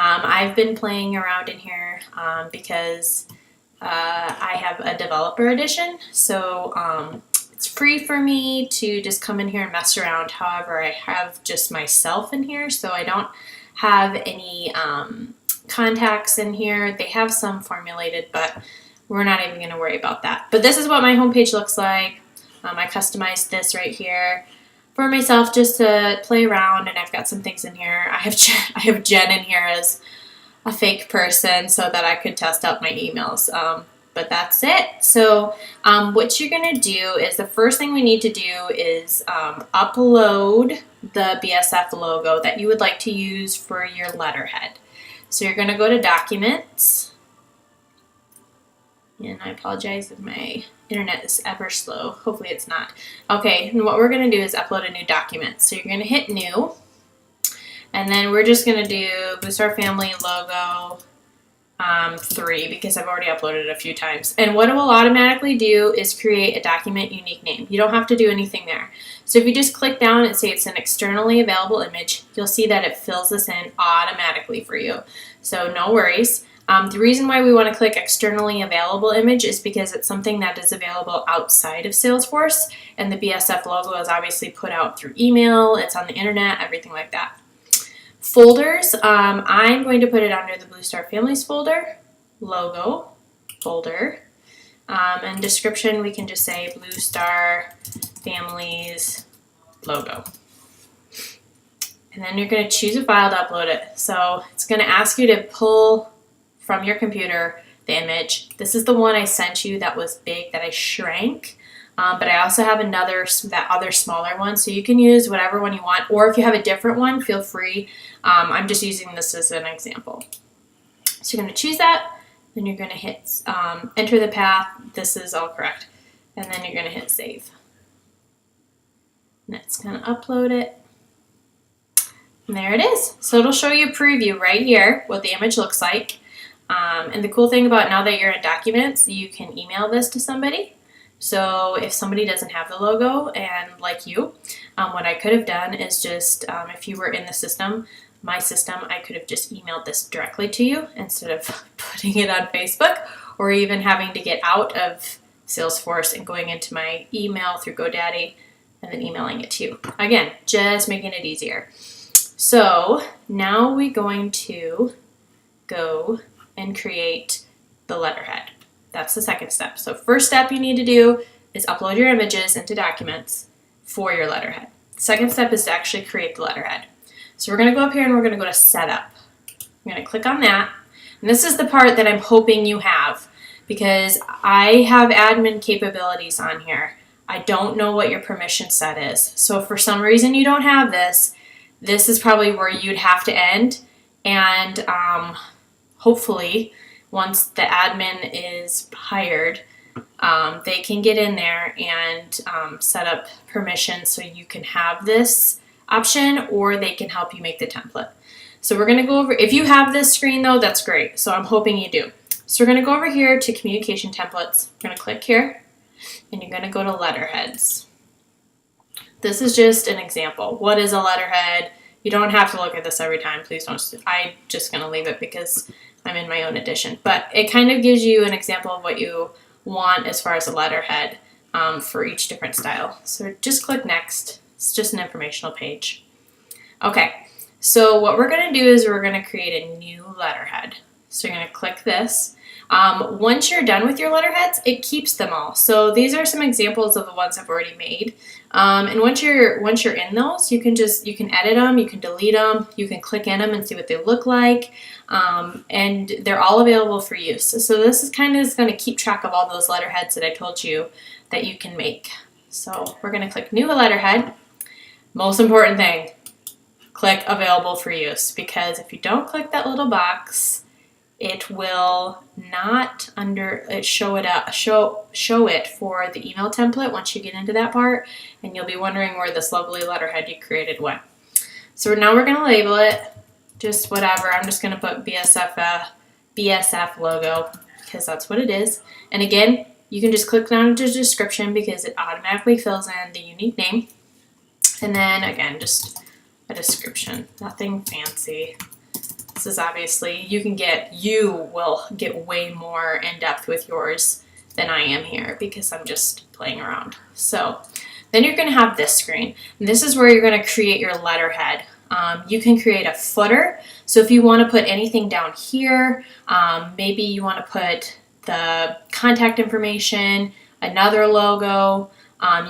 I've been playing around in here because I have a developer edition, so it's free for me to just come in here and mess around. However, I have just myself in here, so I don't have any contacts in here. They have some formulated, but we're not even going to worry about that. But this is what my homepage looks like. I customized this right here for myself just to play around, and I've got some things in here. I have Jen in here as a fake person so that I could test out my emails. But that's it. So what you're going to do is the first thing we need to do is upload the BSF logo that you would like to use for your letterhead. So you're going to go to Documents. And I apologize if my internet is ever slow. Hopefully it's not. Okay, and what we're going to do is upload a new document. So you're going to hit New. And then we're just going to do Boost Our Family logo 3 because I've already uploaded it a few times. And what it will automatically do is create a document unique name. You don't have to do anything there. So if you just click down and say it's an externally available image, you'll see that it fills this in automatically for you. So no worries. The reason why we want to click externally available image is because it's something that is available outside of Salesforce, and the BSF logo is obviously put out through email, it's on the internet, everything like that. Folders, I'm going to put it under the Blue Star Families folder, logo folder, and description we can just say Blue Star Families logo. And then you're going to choose a file to upload it. So it's going to ask you to pull from your computer the image. This is the one I sent you that was big that I shrank. But I also have that other smaller one, so you can use whatever one you want, or if you have a different one, feel free. I'm just using this as an example. So you're going to choose that, then you're going to hit enter the path. This is all correct. And then you're going to hit save. And it's going to upload it. And there it is. So it'll show you a preview right here, what the image looks like. And the cool thing about now that you're in Documents, you can email this to somebody. So if somebody doesn't have the logo and like you, what I could have done is just, if you were in the system, my system, I could have just emailed this directly to you instead of putting it on Facebook or even having to get out of Salesforce and going into my email through GoDaddy and then emailing it to you. Again, just making it easier. So now we're going to go and create the letterhead. That's the second step. So first step you need to do is upload your images into Documents for your letterhead. Second step is to actually create the letterhead. So we're going to go up here and we're going to go to Setup. I'm going to click on that. And this is the part that I'm hoping you have because I have admin capabilities on here. I don't know what your permission set is. So if for some reason you don't have this, this is probably where you'd have to end. And hopefully once the admin is hired, they can get in there and set up permissions so you can have this option, or they can help you make the template. So we're going to go over, if you have this screen though, that's great. So I'm hoping you do. So we're going to go over here to Communication Templates. We're going to click here, and you're going to go to Letterheads. This is just an example. What is a letterhead? You don't have to look at this every time. Please don't. I'm just going to leave it because I'm in my own edition, but it kind of gives you an example of what you want as far as a letterhead for each different style. So just click Next. It's just an informational page. Okay, so what we're going to do is we're going to create a new letterhead. So you're going to click this. Once you're done with your letterheads, it keeps them all. So these are some examples of the ones I've already made. And once you're in those, you can edit them, you can delete them, you can click in them and see what they look like. And they're all available for use. So this is kind of going to keep track of all those letterheads that I told you that you can make. So we're going to click New Letterhead. Most important thing, click Available for Use, because if you don't click that little box, it will not show it for the email template once you get into that part, and you'll be wondering where this lovely letterhead you created went. So now we're going to label it just whatever. I'm just going to put BSF logo because that's what it is. And again, you can just click down to the description because it automatically fills in the unique name. And then again, just a description, nothing fancy. This is obviously, you will get way more in depth with yours than I am here because I'm just playing around. So then you're going to have this screen. And this is where you're going to create your letterhead. You can create a footer. So if you want to put anything down here, maybe you want to put the contact information, another logo.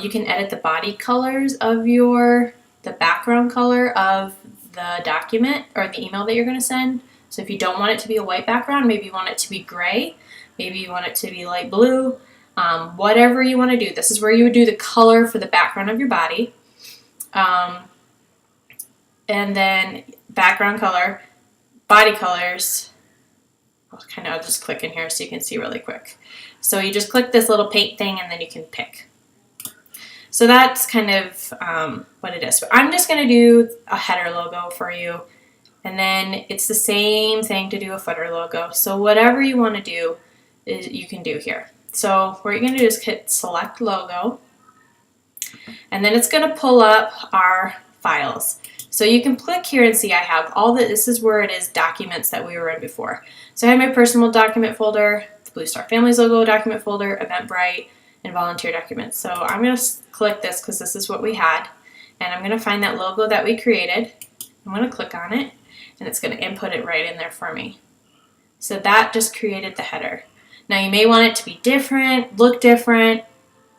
You can edit the body colors of the background color of the document or the email that you're going to send. So if you don't want it to be a white background, maybe you want it to be gray, maybe you want it to be light blue, whatever you want to do. This is where you would do the color for the background of your body. And then background color, body colors. I'll just click in here so you can see really quick. So you just click this little paint thing and then you can pick. So that's kind of what it is. But I'm just going to do a header logo for you. And then it's the same thing to do a footer logo. So whatever you want to do, you can do here. So what you're going to do is hit select logo. And then it's going to pull up our files. So you can click here and see I have this is where it is documents that we were in before. So I have my personal document folder, the Blue Star Families logo document folder, Eventbrite, and volunteer documents. So I'm going to click this because this is what we had. And I'm going to find that logo that we created. I'm going to click on it and it's going to input it right in there for me. So that just created the header. Now you may want it to be different, look different.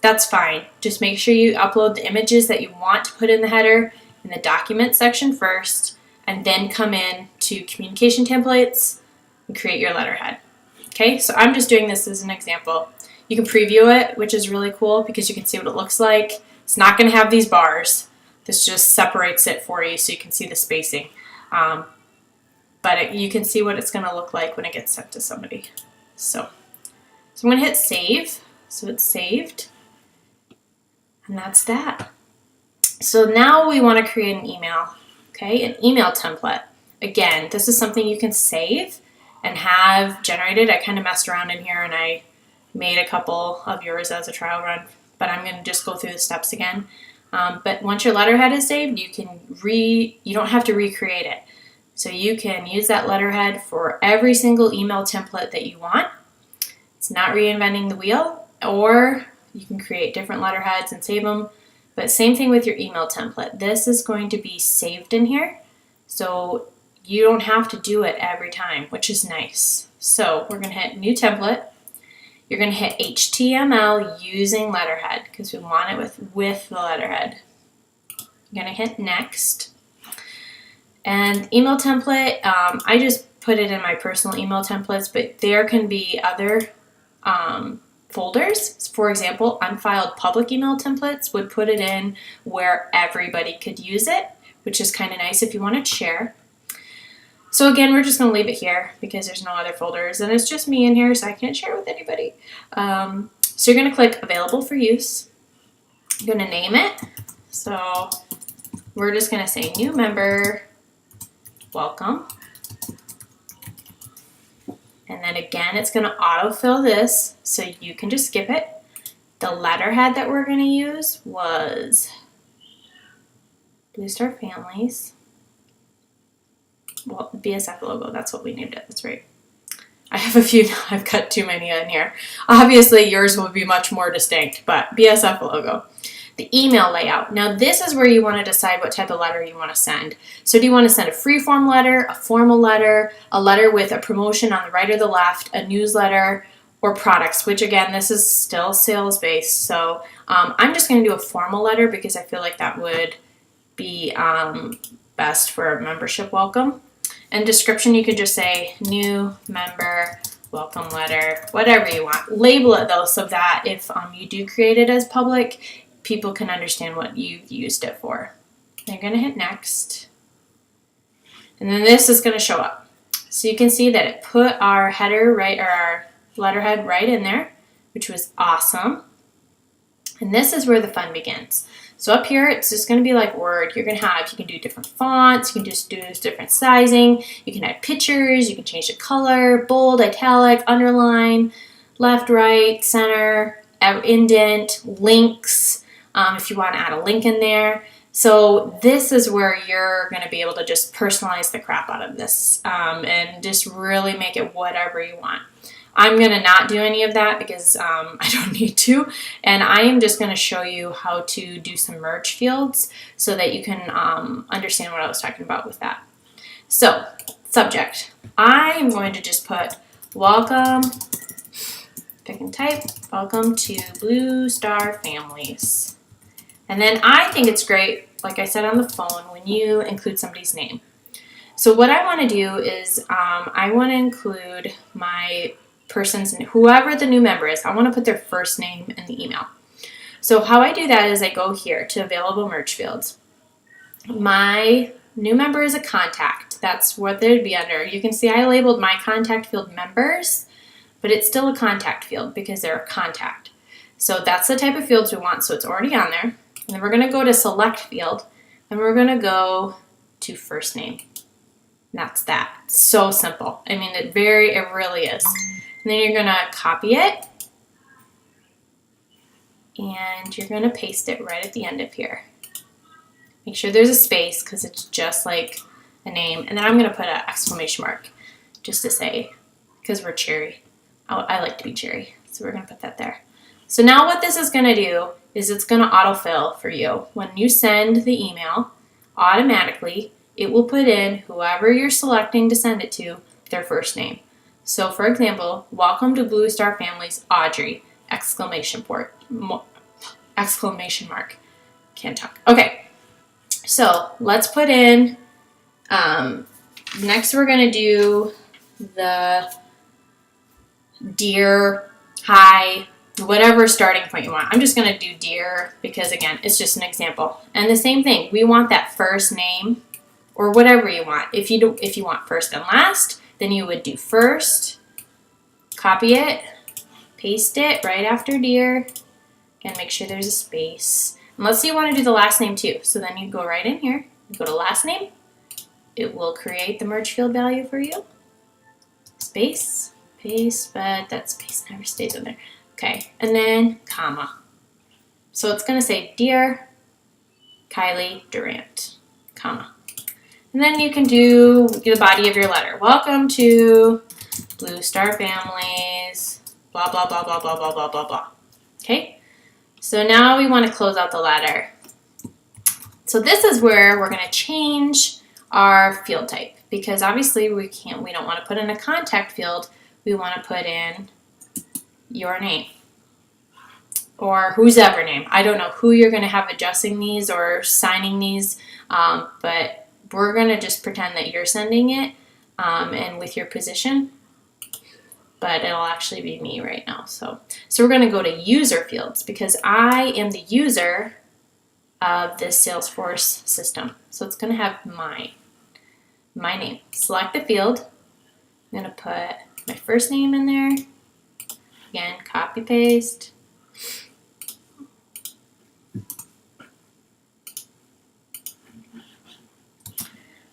That's fine. Just make sure you upload the images that you want to put in the header in the document section first, and then come in to communication templates and create your letterhead. Okay, so I'm just doing this as an example. You can preview it, which is really cool because you can see what it looks like. It's not going to have these bars. This just separates it for you so you can see the spacing. But you can see what it's going to look like when it gets sent to somebody. So I'm going to hit save. So it's saved. And that's that. So now we want to create an email, okay? An email template. Again, this is something you can save and have generated. I kind of messed around in here and I made a couple of yours as a trial run, but I'm going to just go through the steps again. But once your letterhead is saved, you don't have to recreate it. So you can use that letterhead for every single email template that you want. It's not reinventing the wheel, or you can create different letterheads and save them. But same thing with your email template. This is going to be saved in here, so you don't have to do it every time, which is nice. So we're going to hit new template. You're going to hit HTML using letterhead because we want it with the letterhead. You're going to hit next. And email template, I just put it in my personal email templates, but there can be other folders. For example, unfiled public email templates would put it in where everybody could use it, which is kind of nice if you want to share. So again, we're just going to leave it here because there's no other folders and it's just me in here, so I can't share with anybody. So you're going to click available for use. You're going to name it. So we're just going to say new member, welcome. And then again, it's going to autofill this, so you can just skip it. The letterhead that we're going to use was Blue Star Families. Well, BSF logo, that's what we named it. That's right. I have a few now. I've got too many in here. Obviously, yours will be much more distinct, but BSF logo. The email layout. Now, this is where you want to decide what type of letter you want to send. So do you want to send a free-form letter, a formal letter, a letter with a promotion on the right or the left, a newsletter, or products, which again, this is still sales-based. So I'm just going to do a formal letter because I feel like that would be best for a membership welcome. And description, you could just say new member welcome letter, whatever you want. Label it though so that if you do create it as public, people can understand what you've used it for. They're going to hit next. And then this is going to show up. So you can see that it put our header right, or our letterhead right in there, which was awesome. And this is where the fun begins. So up here, it's just going to be like Word. You can do different fonts. You can just do different sizing. You can add pictures. You can change the color, bold, italic, underline, left, right, center, indent, links. If you want to add a link in there. So this is where you're going to be able to just personalize the crap out of this and just really make it whatever you want. I'm going to not do any of that because I don't need to. And I am just going to show you how to do some merge fields so that you can understand what I was talking about with that. So, subject. I am going to just put welcome, pick and type, welcome to Blue Star Families. And then I think it's great, like I said on the phone, when you include somebody's name. So what I want to do is I want to include my person's, whoever the new member is, I want to put their first name in the email. So how I do that is I go here to available merge fields. My new member is a contact. That's what they'd be under. You can see I labeled my contact field members, but it's still a contact field because they're a contact. So that's the type of fields we want, so it's already on there. And then we're going to go to select field, and we're going to go to first name. And that's that. So simple. I mean, it really is. And then you're going to copy it, and you're going to paste it right at the end of here. Make sure there's a space because it's just like a name. And then I'm going to put an exclamation mark just to say, because we're Cherry. I like to be Cherry, so we're going to put that there. So now what this is going to do is it's going to autofill for you. When you send the email, automatically it will put in whoever you're selecting to send it to, their first name. So for example, welcome to Blue Star Families, Audrey, exclamation mark. Can't talk. Okay, so let's put in, next we're going to do the dear, hi, whatever starting point you want. I'm just going to do dear because, again, it's just an example. And the same thing, we want that first name or whatever you want. If you want first and last, then you would do first, copy it, paste it right after dear, and make sure there's a space. And let's say you want to do the last name too. So then you go right in here, you go to last name. It will create the merge field value for you. Space, paste, but that space never stays in there. Okay, and then comma. So it's going to say, Dear Kylie Durant, comma. And then you can do the body of your letter. Welcome to Blue Star Families, blah, blah, blah, blah, blah, blah, blah, blah, blah. Okay, so now we want to close out the letter. So this is where we're going to change our field type because obviously we don't want to put in a contact field. We want to put in your name or whoever name. I don't know who you're going to have adjusting these or signing these, but we're going to just pretend that you're sending it and with your position, but it'll actually be me right now. So we're going to go to user fields because I am the user of this Salesforce system. So it's going to have my name. Select the field. I'm going to put my first name in there. Again, copy paste.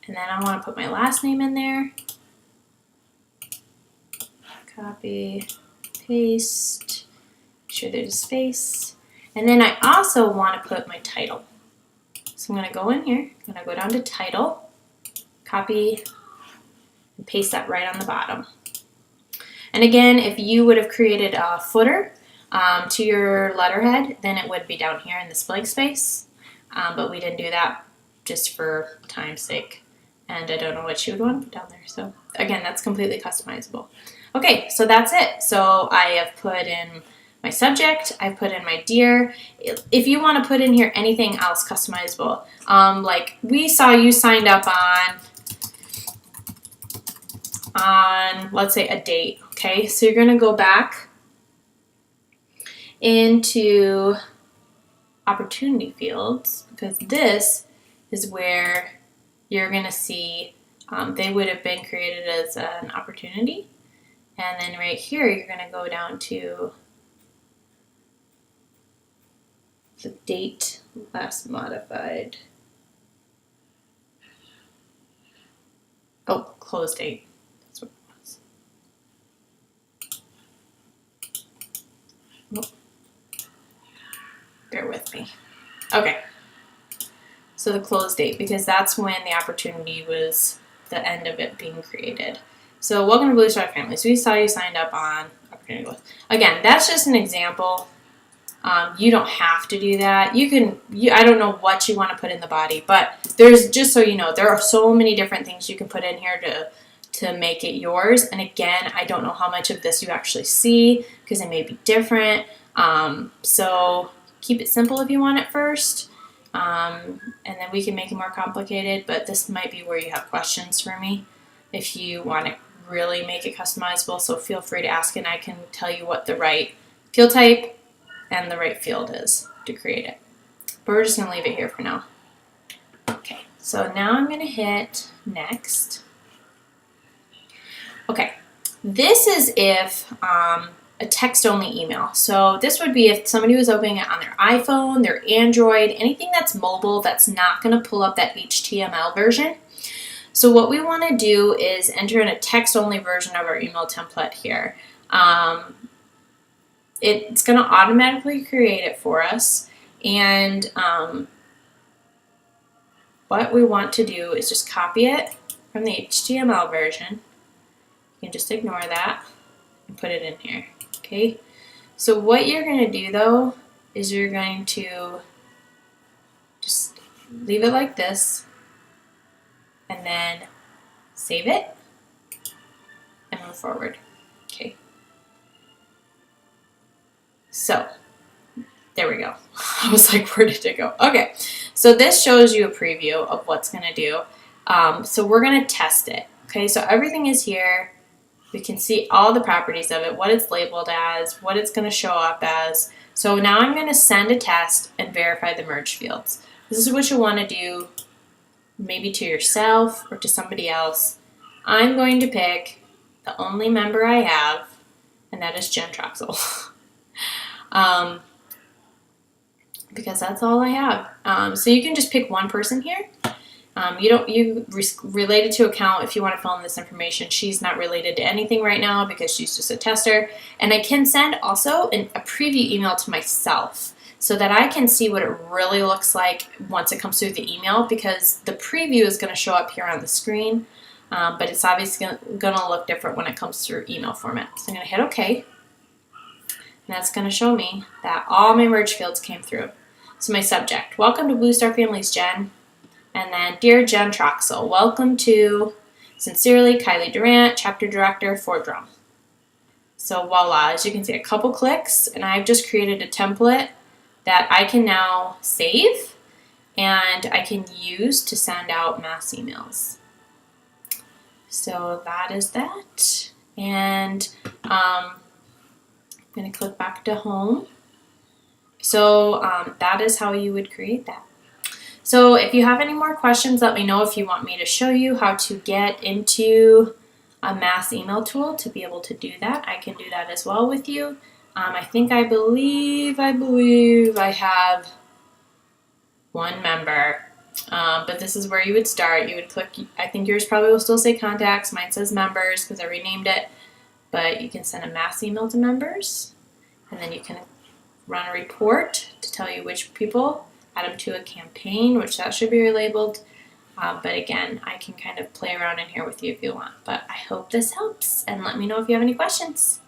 And then I want to put my last name in there. Copy, paste, make sure there's a space. And then I also want to put my title. So I'm going to go in here, I'm going to go down to title, copy, and paste that right on the bottom. And again, if you would have created a footer to your letterhead, then it would be down here in this blank space. But we didn't do that just for time's sake. And I don't know what you would want to put down there. So again, that's completely customizable. Okay, so that's it. So I have put in my subject, I've put in my dear. If you want to put in here anything else customizable, like we saw you signed up on let's say a date, okay? So you're going to go back into opportunity fields because this is where you're going to see they would have been created as an opportunity. And then right here, you're going to go down to the date last modified. Oh, close date. That's what it was. Oh. Bear with me. Okay. So the close date, because that's when the opportunity was the end of it being created. So welcome to Blue Star Family. So we saw you signed up on opportunity close. Again, that's just an example. You don't have to do that. I don't know what you want to put in the body, but there's, just so you know, there are so many different things you can put in here to make it yours. And again, I don't know how much of this you actually see because it may be different. So keep it simple if you want it first. And then we can make it more complicated, but this might be where you have questions for me if you want to really make it customizable. So feel free to ask and I can tell you what the right field type and the right field is to create it. But we're just going to leave it here for now. Okay, so now I'm going to hit next. Okay, this is if a text-only email. So this would be if somebody was opening it on their iPhone, their Android, anything that's mobile that's not going to pull up that HTML version. So what we want to do is enter in a text-only version of our email template here. It's going to automatically create it for us, and what we want to do is just copy it from the HTML version. You can just ignore that and put it in here. Okay, so what you're going to do though is you're going to just leave it like this and then save it and move forward. Okay. So, there we go. I was like, where did it go? Okay, so this shows you a preview of what's going to do. So we're going to test it. Okay, so everything is here. We can see all the properties of it, what it's labeled as, what it's going to show up as. So now I'm going to send a test and verify the merge fields. This is what you want to do, maybe to yourself or to somebody else. I'm going to pick the only member I have, and that is Jen Troxel. Because that's all I have. So you can just pick one person here. Related to account, if you want to fill in this information, she's not related to anything right now because she's just a tester. And I can send also a preview email to myself so that I can see what it really looks like once it comes through the email, because the preview is going to show up here on the screen, but it's obviously going to look different when it comes through email format. So I'm going to hit OK. And that's going to show me that all my merge fields came through. So my subject, welcome to Blue Star Families, Jen. And then, dear Jen Troxel, welcome to, sincerely, Kylie Durant, chapter director for Drum. So voila, as you can see, a couple clicks, and I've just created a template that I can now save and I can use to send out mass emails. So that is that. And I'm going to click back to home. So that is how you would create that. So if you have any more questions, let me know. If you want me to show you how to get into a mass email tool to be able to do that, I can do that as well with you. I believe I have one member, but this is where you would start. You would click, I think yours probably will still say contacts. Mine says members because I renamed it, but you can send a mass email to members, and then you can run a report to tell you which people, add them to a campaign, which that should be relabeled. But again, I can kind of play around in here with you if you want. But I hope this helps, and let me know if you have any questions.